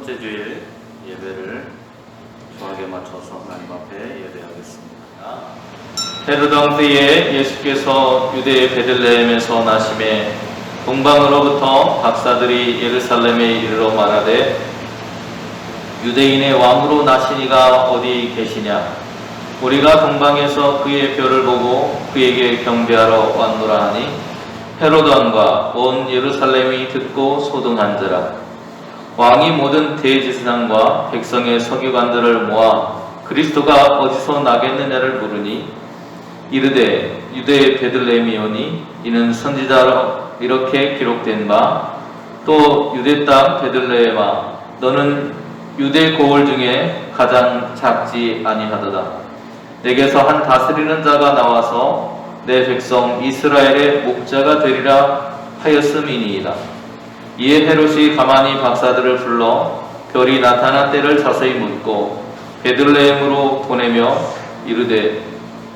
번째 주일 예배를 조하게 맞춰서 하나님 앞에 예배하겠습니다. 헤롯 왕 때에 예수께서 유대의 베들레헴에서 나심에 동방으로부터 박사들이 예루살렘에 이르러 말하되 유대인의 왕으로 나시니가 어디 계시냐? 우리가 동방에서 그의 별을 보고 그에게 경배하러 왔노라 하니 헤롯 왕과 온 예루살렘이 듣고 소동한지라. 왕이 모든 대제사장과 백성의 서기관들을 모아 그리스도가 어디서 나겠느냐를 물으니 이르되 유대의 베들레헴이오니 이는 선지자로 이렇게 기록된 바 또 유대 땅 베들레헴아 너는 유대 고을 중에 가장 작지 아니하도다. 내게서 한 다스리는 자가 나와서 내 백성 이스라엘의 목자가 되리라 하였음이니이다. 이에 헤롯이 가만히 박사들을 불러 별이 나타난 때를 자세히 묻고 베들레헴으로 보내며 이르되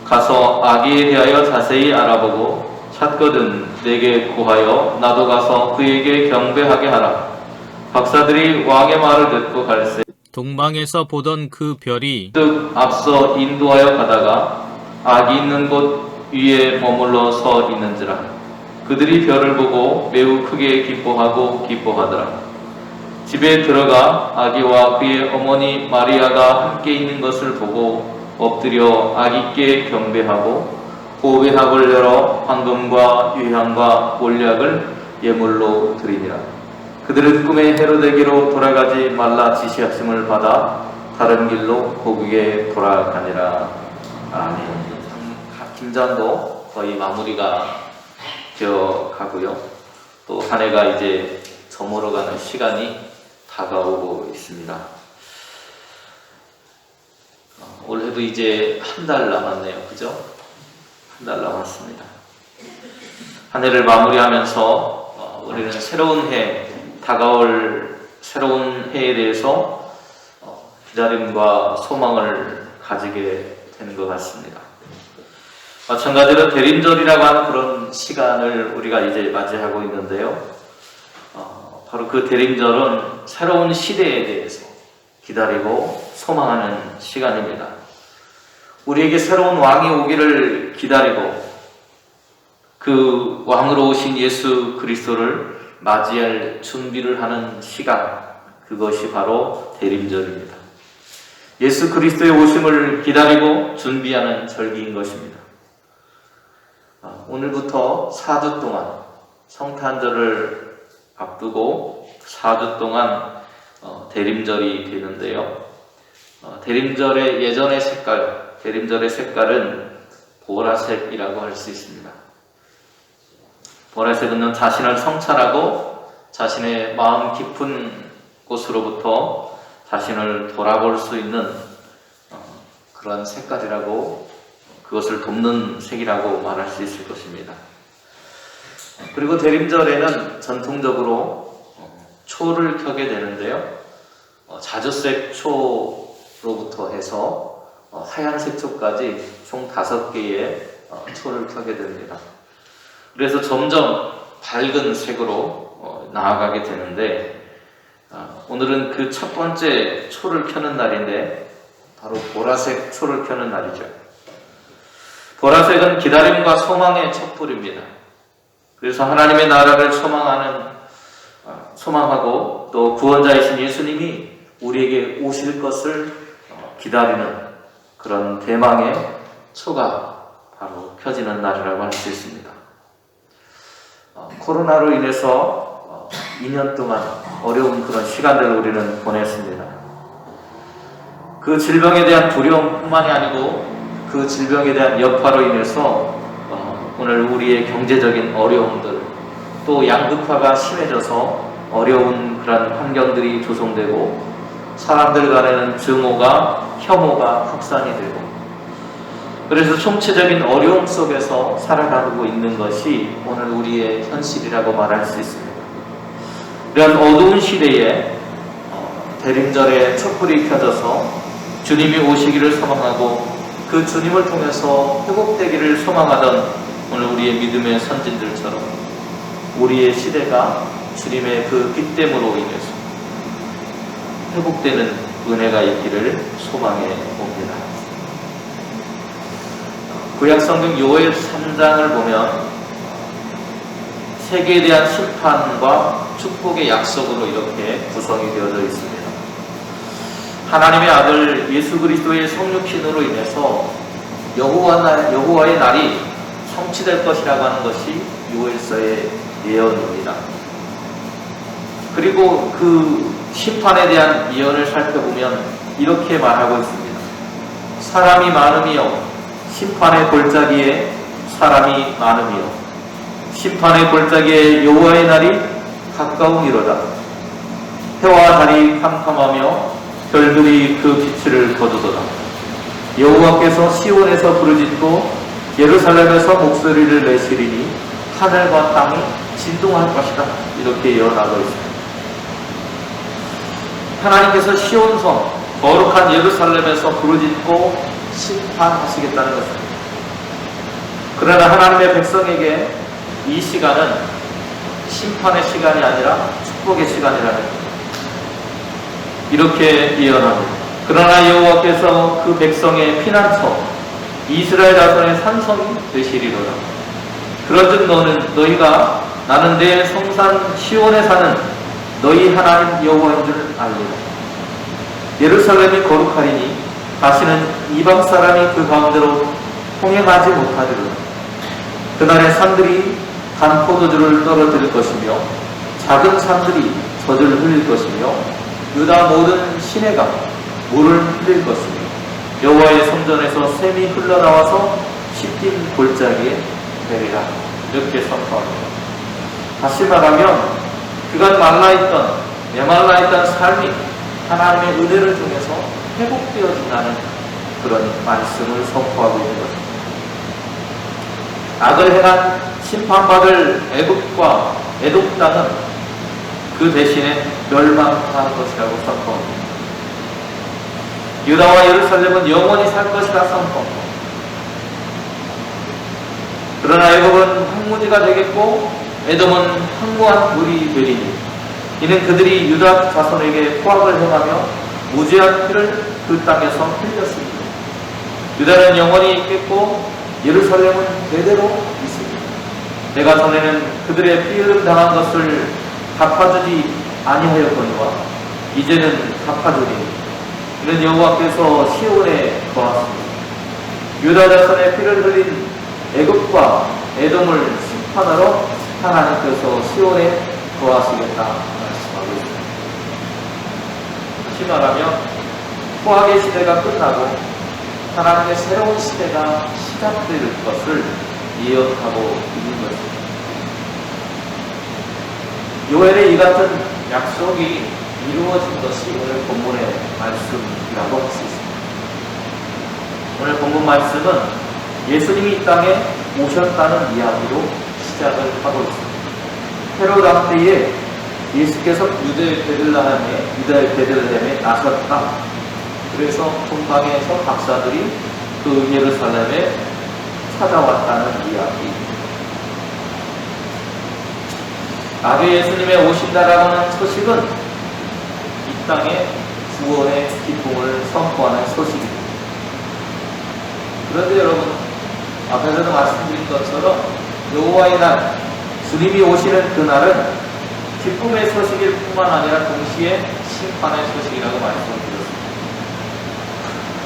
가서 아기에 대하여 자세히 알아보고 찾거든 내게 구하여 나도 가서 그에게 경배하게 하라. 박사들이 왕의 말을 듣고 갈새 동방에서 보던 그 별이 즉 앞서 인도하여 가다가 아기 있는 곳 위에 머물러 서 있는지라. 그들이 별을 보고 매우 크게 기뻐하더라. 집에 들어가 아기와 그의 어머니 마리아가 함께 있는 것을 보고 엎드려 아기께 경배하고 보배합을 열어 황금과 유향과 몰약을 예물로 드리니라. 그들은 꿈에 헤롯에게로 돌아가지 말라 지시하심을 받아 다른 길로 고국에 돌아가니라. 아멘. 김장도 거의 마무리가 되어 가고요. 또 한 해가 이제 저물어가는 시간이 다가오고 있습니다. 올해도 이제 한 달 남았네요. 그죠? 한 달 남았습니다. 한 해를 마무리하면서 우리는 새로운 해, 다가올 새로운 해에 대해서 기다림과 소망을 가지게 되는 것 같습니다. 마찬가지로 대림절이라고 하는 그런 시간을 우리가 이제 맞이하고 있는데요. 바로 그 대림절은 새로운 시대에 대해서 기다리고 소망하는 시간입니다. 우리에게 새로운 왕이 오기를 기다리고 그 왕으로 오신 예수 그리스도를 맞이할 준비를 하는 시간, 그것이 바로 대림절입니다. 예수 그리스도의 오심을 기다리고 준비하는 절기인 것입니다. 오늘부터 4주 동안 성탄절을 앞두고 4주 동안 대림절이 되는데요. 대림절의 예전의 색깔, 대림절의 색깔은 보라색이라고 할 수 있습니다. 보라색은 자신을 성찰하고 자신의 마음 깊은 곳으로부터 자신을 돌아볼 수 있는 그런 색깔이라고, 그것을 돕는 색이라고 말할 수 있을 것입니다. 그리고 대림절에는 전통적으로 초를 켜게 되는데요. 자주색 초로부터 해서 하얀색 초까지 총 5개의 초를 켜게 됩니다. 그래서 점점 밝은 색으로 나아가게 되는데 오늘은 그 첫 번째 초를 켜는 날인데 바로 보라색 초를 켜는 날이죠. 보라색은 기다림과 소망의 촛불입니다. 그래서 하나님의 나라를 소망하고 또 구원자이신 예수님이 우리에게 오실 것을 기다리는 그런 대망의 초가 바로 켜지는 날이라고 할 수 있습니다. 코로나로 인해서 2년 동안 어려운 그런 시간들을 우리는 보냈습니다. 그 질병에 대한 두려움뿐만이 아니고 그 질병에 대한 여파로 인해서 오늘 우리의 경제적인 어려움들, 또 양극화가 심해져서 어려운 그런 환경들이 조성되고 사람들 간에는 증오가, 혐오가 확산이 되고, 그래서 총체적인 어려움 속에서 살아가고 있는 것이 오늘 우리의 현실이라고 말할 수 있습니다. 이런 어두운 시대에 대림절의 촛불이 켜져서 주님이 오시기를 소망하고 그 주님을 통해서 회복되기를 소망하던 오늘 우리의 믿음의 선진들처럼 우리의 시대가 주님의 그 빛됨으로 인해서 회복되는 은혜가 있기를 소망해 봅니다. 구약성경 요엘 3장을 보면 세계에 대한 심판과 축복의 약속으로 이렇게 구성이 되어져 있습니다. 하나님의 아들 예수 그리스도의 성육신으로 인해서 여호와의 날이 성취될 것이라고 하는 것이 요엘서의 예언입니다. 그리고 그 심판에 대한 예언을 살펴보면 이렇게 말하고 있습니다. 사람이 많음이요 심판의 골짜기에 사람이 많음이요 심판의 골짜기에 여호와의 날이 가까우니로다. 해와 달이 캄캄하며 별들이 그 빛을 거두도다. 여호와께서 시온에서 부르짖고 예루살렘에서 목소리를 내시리니 하늘과 땅이 진동할 것이다. 이렇게 예언하고 있습니다. 하나님께서 시온성 거룩한 예루살렘에서 부르짖고 심판하시겠다는 것입니다. 그러나 하나님의 백성에게 이 시간은 심판의 시간이 아니라 축복의 시간이라는 것. 이렇게 예언합니다. 그러나 여호와께서 그 백성의 피난처 이스라엘 자손의 산성이 되시리로다. 그런즉 너희가 나는 내 성산 시온에 사는 너희 하나님 여호와인 줄 알리라. 예루살렘이 거룩하리니 다시는 이방 사람이 그 가운데로 통행하지 못하리로다. 그날의 산들이 단 포도주를 떨어뜨릴 것이며 작은 산들이 젖을 흘릴 것이며 유다 모든 시내가 물을 흘릴 것이며 여호와의 성전에서 샘이 흘러나와서 시딤 골짜기에 내리라. 이렇게 선포합니다. 다시 말하면 그간 말라있던 메말라있던 삶이 하나님의 은혜를 통해서 회복되어진다는 그런 말씀을 선포하고 있는 것입니다. 악을 행한 심판받을 애굽과 에돔 땅은 그 대신에 멸망할 것이라고 선포합니다. 유다와 예루살렘은 영원히 살 것이라 선포합니다. 그러나 애굽은 황무지가 되겠고 에돔은 황무한 물이 되리니 이는 그들이 유다 자손에게 포악을 행하며 무죄한 피를 그 땅에서 흘렸습니다. 유다는 영원히 있겠고 예루살렘은 대대로 있습니다. 내가 전에는 그들의 피 흘림 당한 것을 갚아주지 아니하였거니와 이제는 갚아주리니 이는 여호와께서 시온에 거하십니다. 유다 자손의 피를 흘린 애굽과 에돔을 심판하러 하나님께서 시온에 거하시겠다 말씀하고 있습니다. 다시 말하면 포악의 시대가 끝나고 하나님의 새로운 시대가 시작될 것을 예언하고 있는 것입니다. 요엘의 이 같은 약속이 이루어진 것이 오늘 본문의 말씀이라고 할 수 있습니다. 오늘 본문 말씀은 예수님이 이 땅에 오셨다는 이야기로 시작을 하고 있습니다. 헤롯 왕 때에 예수께서 유대 베들레헴에 나셨다. 그래서 동방에서 박사들이 그 예루살렘에 찾아왔다는 이야기. 아기 예수님의 오신다라고 하는 소식은 이 땅에 구원의 기쁨을 선포하는 소식입니다. 그런데 여러분, 앞에서도 말씀드린 것처럼 여호와의 날, 주님이 오시는 그날은 기쁨의 소식일 뿐만 아니라 동시에 심판의 소식이라고 말씀드렸습니다.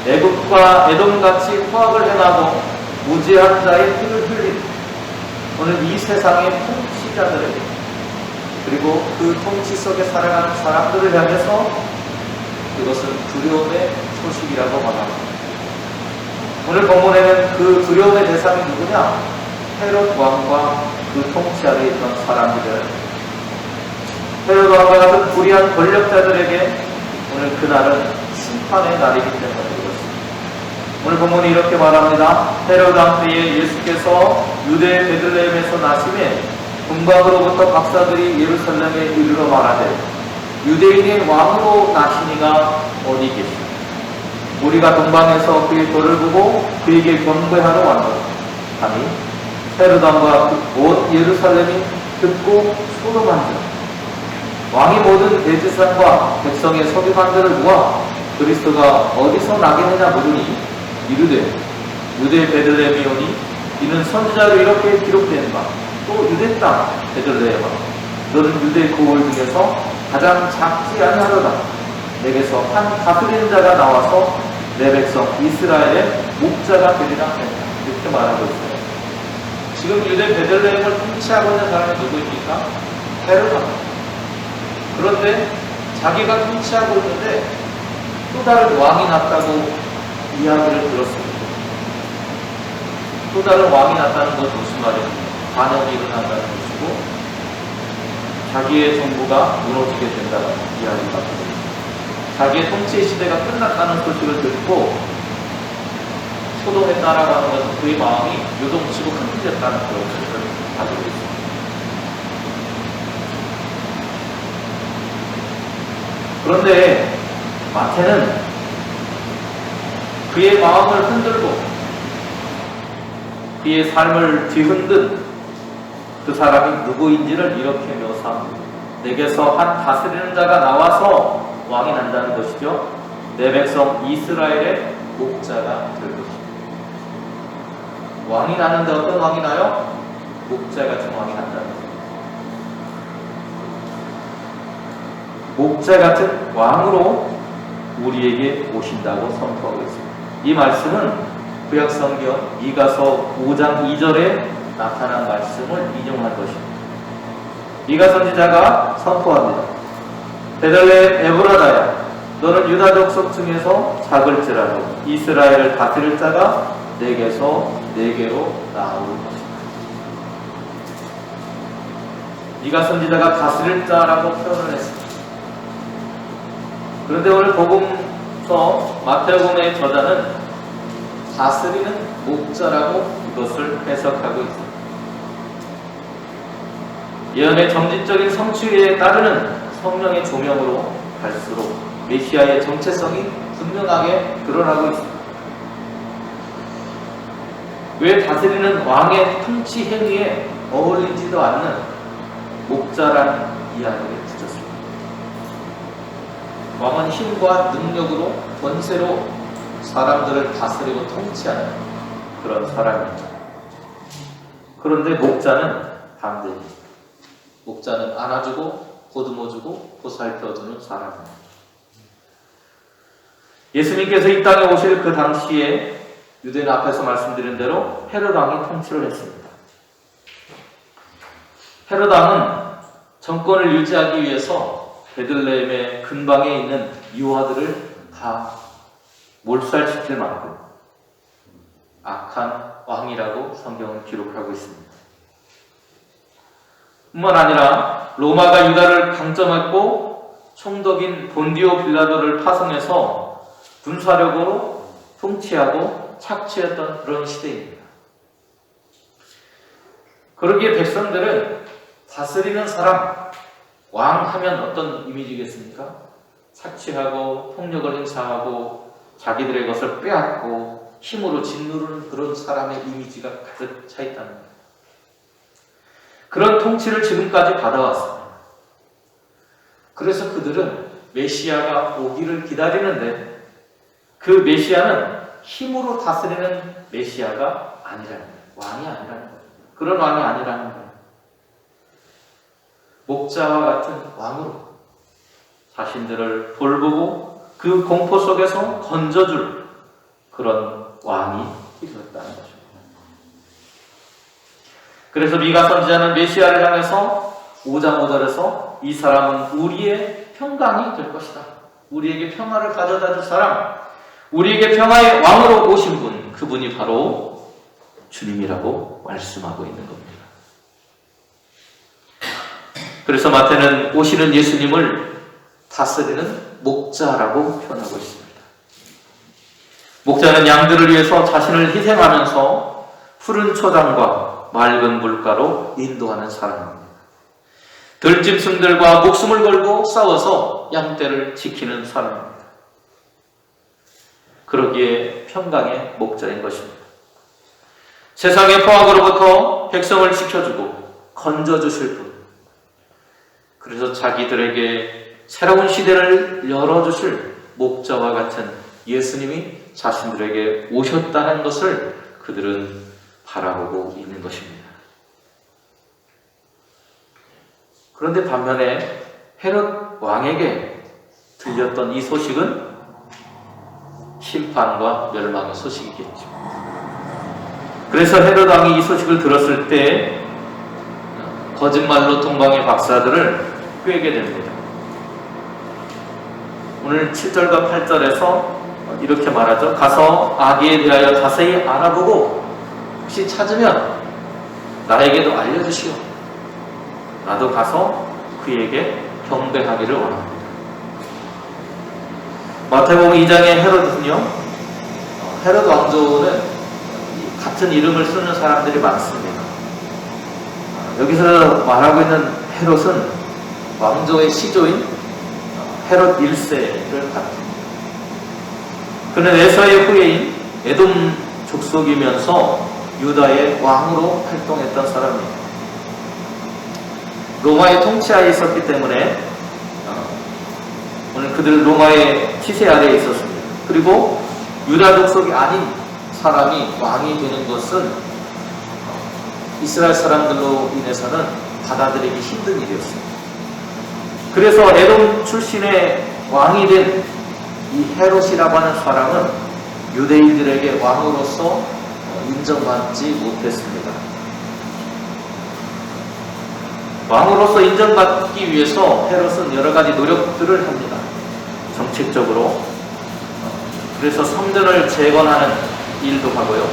애굽과 에돔같이 포악을 행하고 무죄한 자의 피를 흘린 오늘 이 세상의 통치자들에게 그리고 그 통치 속에 살아가는 사람들을 향해서 그것은 두려움의 소식이라고 말합니다. 오늘 본문에는 그 두려움의 대상이 누구냐? 헤롯 왕과 그 통치 아래에 있던 사람들, 헤롯 왕과 같은 불의한 권력자들에게 오늘 그날은 심판의 날이기 때문에 그렇습니다. 오늘 본문이 이렇게 말합니다. 헤롯 왕 때에 예수께서 유대 베들레헴에서 나심에 동방으로부터 박사들이 예루살렘에 이르러 말하되 유대인의 왕으로 나시니가 어디 계시오? 우리가 동방에서 그의 돌을 보고 그에게 경배하러 왔노라 하니 헤롯 왕과 온 예루살렘이 듣고 소동한지라. 왕이 모든 대제사장과 백성의 서기관들을 모아 그리스도가 어디서 나겠느냐 물으니 이르되 유대 베들레헴이오니 이는 선지자로 이렇게 기록된 바 또 유대 땅 베들레헴아 너는 유대 고을 중에서 가장 작지 아니하도다. 내게서 한 다스리는 자가 나와서 내 백성 이스라엘의 목자가 되리라 했다. 이렇게 말하고 있어요. 지금 유대 베들레헴을 통치하고 있는 사람이 누구입니까? 헤롯. 그런데 자기가 통치하고 있는데 또 다른 왕이 났다고 이야기를 들었습니다. 또 다른 왕이 났다는 건 무슨 말입니까? 반역이 일어난다는 것이고 자기의 정부가 무너지게 된다는 이야기가 됩니다. 자기의 통치 시대가 끝났다는 소식을 듣고 소돔에 따라가는 것은 그의 마음이 요동치고 흔들렸다는 그런 것을 가지고 있습니다. 그런데 마태는 그의 마음을 흔들고 그의 삶을 뒤흔든 그 사람이 누구인지를 이렇게 묘사합니다. 내게서 한 다스리는 자가 나와서 왕이 난다는 것이죠. 내 백성 이스라엘의 목자가 될 것입니다. 왕이 나는데 어떤 왕이 나요? 목자 같은 왕이 난다는 것입니다. 목자 같은 왕으로 우리에게 오신다고 선포하고 있습니다. 이 말씀은 구약성경 미가서 5장 2절에 나타난 말씀을 인용한 것입니다. 미가 선지자가 선포합니다. 베들레헴 에브라다야 너는 유다 족속 중에서 작을지라도 이스라엘을 다스릴 자가 내게서 내게로 나올 것이다. 미가 선지자가 다스릴 자라고 표현을 했습니다. 그런데 오늘 복음서 마태복음의 저자는 다스리는 목자라고 이것을 해석하고 있습니다. 예언의 점진적인 성취에 따르는 성령의 조명으로 갈수록 메시아의 정체성이 분명하게 드러나고 있습니다. 왜 다스리는 왕의 통치 행위에 어울리지도 않는 목자라는 이야기를 붙였습니다. 왕은 힘과 능력으로 권세로 사람들을 다스리고 통치하는 그런 사람입니다. 그런데 목자는 반대입니다. 목자는 안아주고 보듬어주고 보살펴주는 사람입니다. 예수님께서 이 땅에 오실 그 당시에 유대인 앞에서 말씀드린 대로 헤롯 왕이 통치를 했습니다. 헤롯 왕은 정권을 유지하기 위해서 베들레헴의 근방에 있는 유아들을 다 몰살시킬 만큼 악한 왕이라고 성경은 기록하고 있습니다. 뿐만 아니라 로마가 유다를 강점했고 총독인 본디오 빌라도를 파송해서 군사력으로 통치하고 착취했던 그런 시대입니다. 그러기에 백성들은 다스리는 사람, 왕 하면 어떤 이미지겠습니까? 착취하고 폭력을 행사하고 자기들의 것을 빼앗고 힘으로 짓누르는 그런 사람의 이미지가 가득 차 있다는 거예요. 그런 통치를 지금까지 받아왔습니다. 그래서 그들은 메시아가 오기를 기다리는데 그 메시아는 힘으로 다스리는 메시아가 아니라는 거예요. 왕이 아니라는 거예요. 그런 왕이 아니라는 거예요. 목자와 같은 왕으로 자신들을 돌보고 그 공포 속에서 건져줄 그런 왕이 필요했다는 것입니다. 그래서 미가 선지자는 메시아를 향해서 5장 5절에서 이 사람은 우리의 평강이 될 것이다. 우리에게 평화를 가져다 줄 사람, 우리에게 평화의 왕으로 오신 분, 그분이 바로 주님이라고 말씀하고 있는 겁니다. 그래서 마태는 오시는 예수님을 다스리는 목자라고 표현하고 있습니다. 목자는 양들을 위해서 자신을 희생하면서 푸른 초장과 맑은 물가로 인도하는 사람입니다. 들짐승들과 목숨을 걸고 싸워서 양떼를 지키는 사람입니다. 그러기에 평강의 목자인 것입니다. 세상의 포악으로부터 백성을 지켜주고 건져주실 분, 그래서 자기들에게 새로운 시대를 열어주실 목자와 같은 예수님이 자신들에게 오셨다는 것을 그들은 바라보고 있는 것입니다. 그런데 반면에 헤롯 왕에게 들렸던 이 소식은 심판과 멸망의 소식이겠죠. 그래서 헤롯 왕이 이 소식을 들었을 때 거짓말로 동방의 박사들을 꿰게 됩니다. 오늘 7절과 8절에서 이렇게 말하죠. 가서 아기에 대하여 자세히 알아보고 혹시 찾으면 나에게도 알려주시오. 나도 가서 그에게 경배하기를 원합니다. 마태복음 2장의 헤롯은요, 헤롯 왕조는 같은 이름을 쓰는 사람들이 많습니다. 여기서 말하고 있는 헤롯은 왕조의 시조인 헤롯 1세를 갖습니다. 그는 에서의 후예인 에돔 족속이면서 유다의 왕으로 활동했던 사람입니다. 로마의 통치하에 있었기 때문에 오늘 그들은 로마의 치세 아래에 있었습니다. 그리고 유다 족속이 아닌 사람이 왕이 되는 것은 이스라엘 사람들로 인해서는 받아들이기 힘든 일이었습니다. 그래서 에돔 출신의 왕이 된 이 헤롯이라고 하는 사람은 유대인들에게 왕으로서 인정받지 못했습니다. 왕으로서 인정받기 위해서 헤롯은 여러 가지 노력들을 합니다. 정책적으로. 그래서 성전을 재건하는 일도 하고요.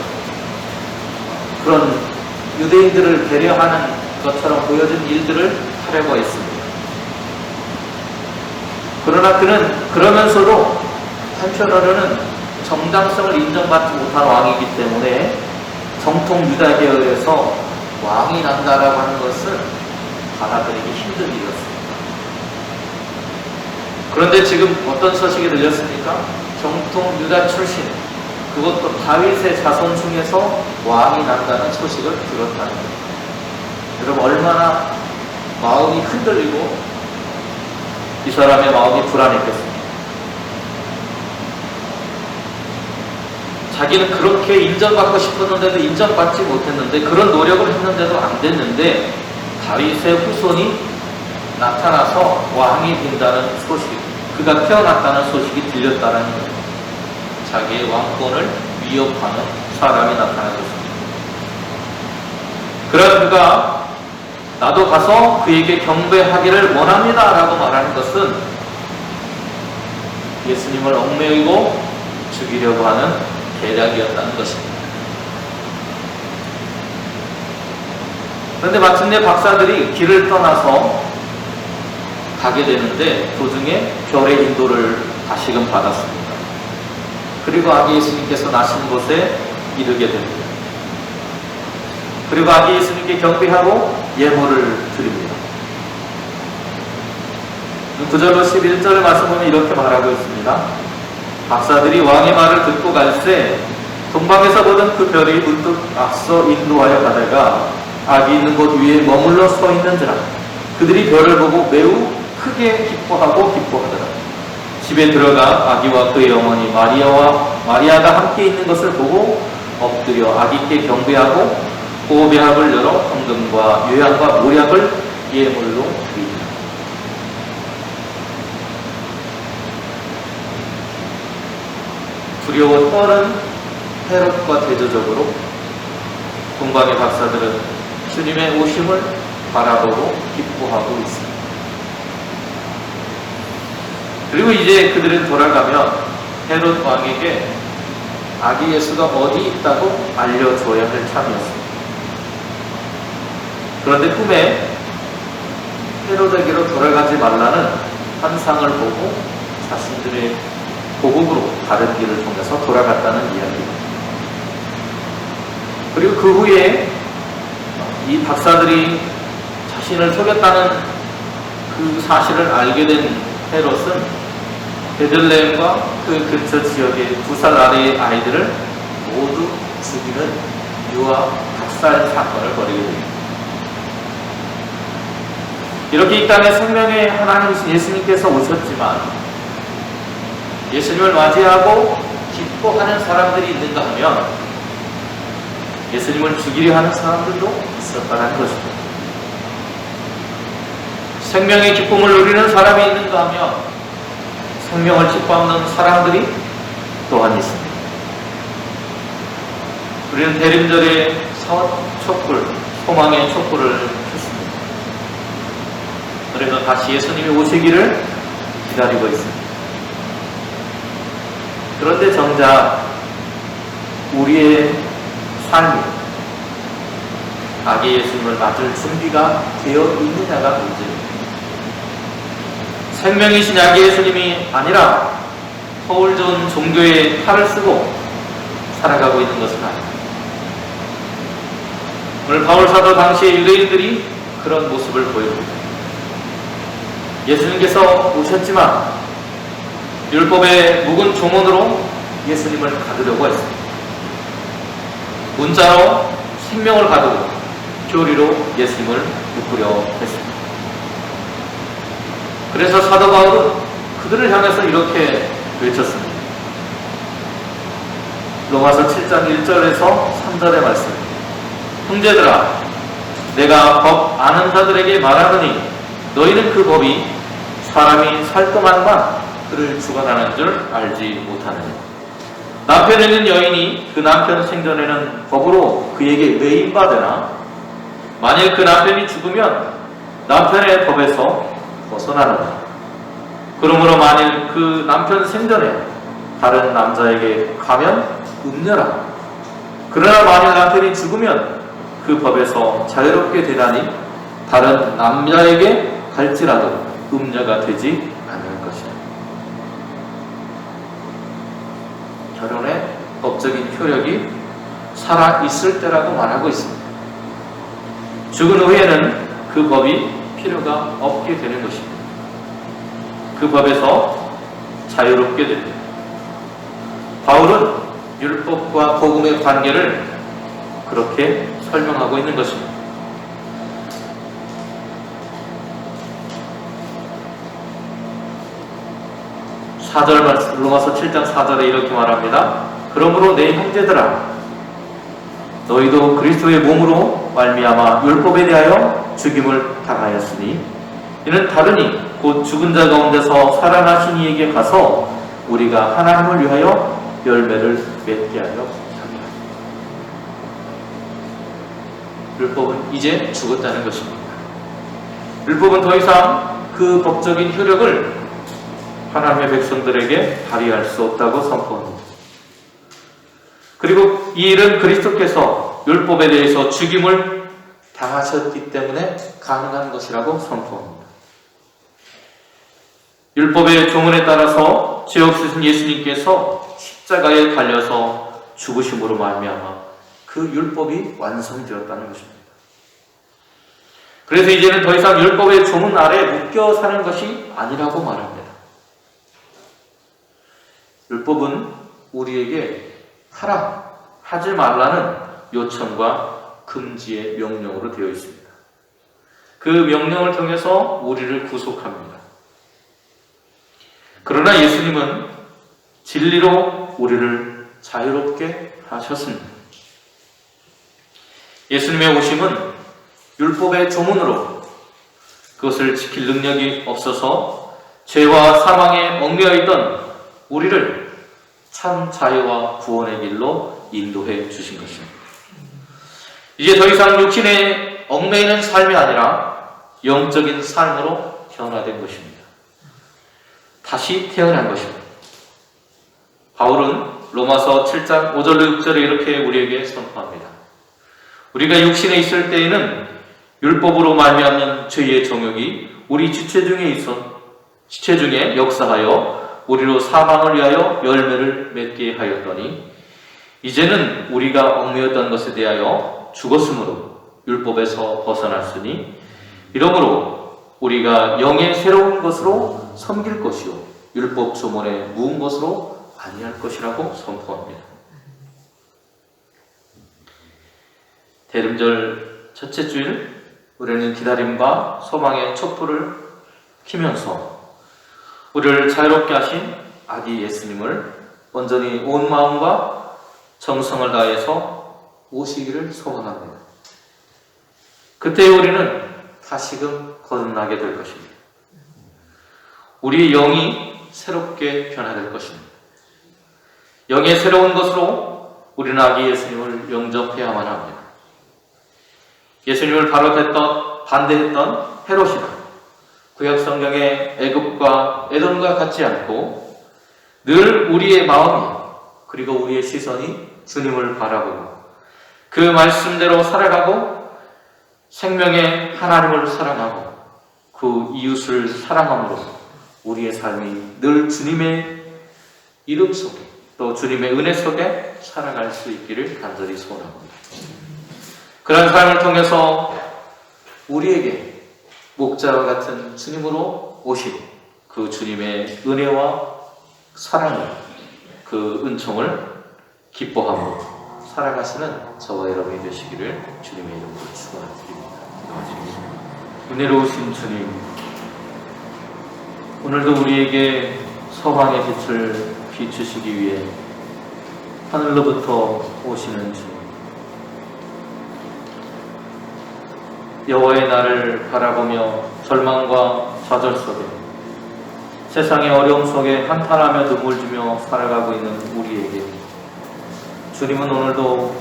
그런 유대인들을 배려하는 것처럼 보여진 일들을 하려고 했습니다. 그러나 그는 그러면서도 한편으로는 정당성을 인정받지 못한 왕이기 때문에 정통 유다 계열에서 왕이 난다라고 하는 것은 받아들이기 힘든 일이었습니다. 그런데 지금 어떤 소식이 들렸습니까? 정통 유다 출신, 그것도 다윗의 자손 중에서 왕이 난다는 소식을 들었다는 겁니다. 여러분 얼마나 마음이 흔들리고 이 사람의 마음이 불안했겠습니까? 자기는 그렇게 인정받고 싶었는데도 인정받지 못했는데 그런 노력을 했는데도 안 됐는데 다윗의 후손이 나타나서 왕이 된다는 소식, 그가 태어났다는 소식이 들렸다는 거예요. 자기의 왕권을 위협하는 사람이 나타난 것입니다. 그래서 그가 나도 가서 그에게 경배하기를 원합니다 라고 말하는 것은 예수님을 얽매이고 죽이려고 하는 계략이었다는 것입니다. 그런데 마침내 박사들이 길을 떠나서 가게 되는데 도중에 별의 인도를 다시금 받았습니다. 그리고 아기 예수님께서 나신 곳에 이르게 됩니다. 그리고 아기 예수님께 경배하고 예물을 드립니다. 9절로 11절을 말씀 보면 이렇게 말하고 있습니다. 박사들이 왕의 말을 듣고 갈새 동방에서 보던 그 별이 문득 앞서 인도하여 가다가 아기 있는 곳 위에 머물러 서 있는지라 그들이 별을 보고 매우 크게 기뻐하더라. 집에 들어가 아기와 그의 어머니 마리아가 함께 있는 것을 보고 엎드려 아기께 경배하고 보배합을 열어 헌금과 요양과 모략을 예물로 드립니다. 두려워 떠는 헤롯과 대조적으로 동방의 박사들은 주님의 오심을 바라보고 기뻐하고 있습니다. 그리고 이제 그들은 돌아가면 헤롯 왕에게 아기 예수가 어디 있다고 알려줘야 할 참이었습니다. 그런데 꿈에 헤롯에게로 돌아가지 말라는 환상을 보고 자신들의 고국으로 다른 길을 통해서 돌아갔다는 이야기입니다. 그리고 그 후에 이 박사들이 자신을 속였다는 그 사실을 알게 된 헤롯은 베들레헴과 그 근처 지역의 2살 아래의 아이들을 모두 죽이는 유아 학살 사건을 벌이게 됩니다. 이렇게 이 땅에 생명의 하나님이신 예수님께서 오셨지만 예수님을 맞이하고 기뻐하는 사람들이 있는가 하면 예수님을 죽이려 하는 사람들도 있었다는 것입니다. 생명의 기쁨을 누리는 사람이 있는가 하면 생명을 기뻐하는 사람들이 또한 있습니다. 우리는 대림절에 촛불, 소망의 촛불을 켰습니다. 그래서 다시 예수님이 오시기를 기다리고 있습니다. 그런데 정작 우리의 삶이 아기 예수님을 맞을 준비가 되어 있느냐가 문제입니다. 생명이신 아기 예수님이 아니라 허울 좋은 종교의 탈을 쓰고 살아가고 있는 것은 아닙니다. 오늘 바울 사도 당시의 유대인들이 그런 모습을 보여줍니다. 예수님께서 오셨지만 율법의 묵은 조문으로 예수님을 가두려고 했습니다. 문자로 생명을 가두고 교리로 예수님을 묶으려 했습니다. 그래서 사도 바울은 그들을 향해서 이렇게 외쳤습니다. 로마서 7장 1절에서 3절의 말씀. 형제들아, 내가 법 아는 자들에게 말하노니 너희는 그 법이 사람이 살 동안만 그를 주관하는 줄 알지 못하느냐. 남편이 있는 여인이 그 남편 생전에는 법으로 그에게 매인받으나 만일 그 남편이 죽으면 남편의 법에서 벗어나느냐. 그러므로 만일 그 남편 생전에 다른 남자에게 가면 음녀라. 그러나 만일 남편이 죽으면 그 법에서 자유롭게 되다니 다른 남자에게 갈지라도 음녀가 되지 않을 것이다. 결혼의 법적인 효력이 살아있을 때라고 말하고 있습니다. 죽은 후에는 그 법이 필요가 없게 되는 것입니다. 그 법에서 자유롭게 됩니다. 바울은 율법과 복음의 관계를 그렇게 설명하고 있는 것입니다. 4절 말씀, 로마서 7장 4절에 이렇게 말합니다. 그러므로 내 형제들아, 너희도 그리스도의 몸으로 말미암아 율법에 대하여 죽임을 당하였으니 이는 다르니 곧 죽은 자 가운데서 살아나신 이에게 가서 우리가 하나님을 위하여 열매를 맺게 하려 합니다. 율법은 이제 죽었다는 것입니다. 율법은 더 이상 그 법적인 효력을 하나님의 백성들에게 발휘할 수 없다고 선포합니다. 그리고 이 일은 그리스도께서 율법에 대해서 죽임을 당하셨기 때문에 가능한 것이라고 선포합니다. 율법의 조문에 따라서 죄 없으신 예수님께서 십자가에 달려서 죽으심으로 말미암아 그 율법이 완성되었다는 것입니다. 그래서 이제는 더 이상 율법의 조문 아래 묶여 사는 것이 아니라고 말합니다. 율법은 우리에게 하라, 하지 말라는 요청과 금지의 명령으로 되어 있습니다. 그 명령을 통해서 우리를 구속합니다. 그러나 예수님은 진리로 우리를 자유롭게 하셨습니다. 예수님의 오심은 율법의 조문으로 그것을 지킬 능력이 없어서 죄와 사망에 얽매여 있던 우리를 참 자유와 구원의 길로 인도해 주신 것입니다. 이제 더 이상 육신에 얽매이는 삶이 아니라 영적인 삶으로 변화된 것입니다. 다시 태어난 것입니다. 바울은 로마서 7장 5절로 6절에 이렇게 우리에게 선포합니다. 우리가 육신에 있을 때에는 율법으로 말미암는 죄의 정욕이 우리 지체 중에 역사하여 우리로 사망을 위하여 열매를 맺게 하였더니 이제는 우리가 얽매였던 것에 대하여 죽었으므로 율법에서 벗어났으니 이러므로 우리가 영의 새로운 것으로 섬길 것이요 율법 조문에 무은 것으로 아니할 것이라고 선포합니다. 대림절 첫째 주일 우리는 기다림과 소망의 촛불을 켜면서 우리를 자유롭게 하신 아기 예수님을 온전히 온 마음과 정성을 다해서 오시기를 소망합니다. 그때 우리는 다시금 거듭나게 될 것입니다. 우리 영이 새롭게 변화될 것입니다. 영의 새로운 것으로 우리는 아기 예수님을 영접해야만 합니다. 예수님을 바로 반대했던 헤롯이나 구약 성경의 애굽과 에돔과 같지 않고 늘 우리의 마음이 그리고 우리의 시선이 주님을 바라보고 그 말씀대로 살아가고 생명의 하나님을 사랑하고 그 이웃을 사랑함으로 우리의 삶이 늘 주님의 이름 속에 또 주님의 은혜 속에 살아갈 수 있기를 간절히 소원합니다. 그런 삶을 통해서 우리에게 목자와 같은 주님으로 오신 그 주님의 은혜와 사랑을 그 은총을 기뻐함으로 살아가시는 저와 여러분이 되시기를 주님의 이름으로 축원드립니다. 은혜로우신 주님, 오늘도 우리에게 소망의 빛을 비추시기 위해 하늘로부터 오시는 주님, 여호와의 날을 바라보며 절망과 좌절 속에 세상의 어려움 속에 한탄하며 눈물 주며 살아가고 있는 우리에게 주님은 오늘도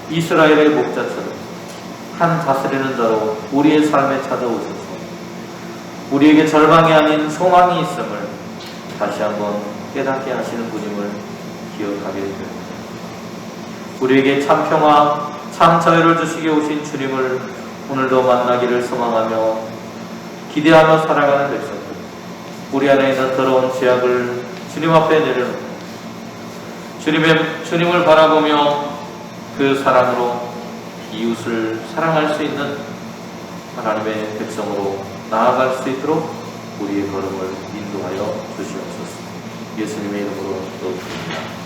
이스라엘의 목자처럼 한 다스리는 자로 우리의 삶에 찾아오셔서 우리에게 절망이 아닌 소망이 있음을 다시 한번 깨닫게 하시는 분임을 기억하게 됩니다. 우리에게 참 평화, 참 자유를 주시게 오신 주님을 오늘도 만나기를 소망하며 기대하며 살아가는 백성들, 우리 안에 있는 더러운 죄악을 주님 앞에 내려놓고 주님을 바라보며 그 사랑으로 이웃을 사랑할 수 있는 하나님의 백성으로 나아갈 수 있도록 우리의 걸음을 인도하여 주시옵소서. 예수님의 이름으로 기도드립니다.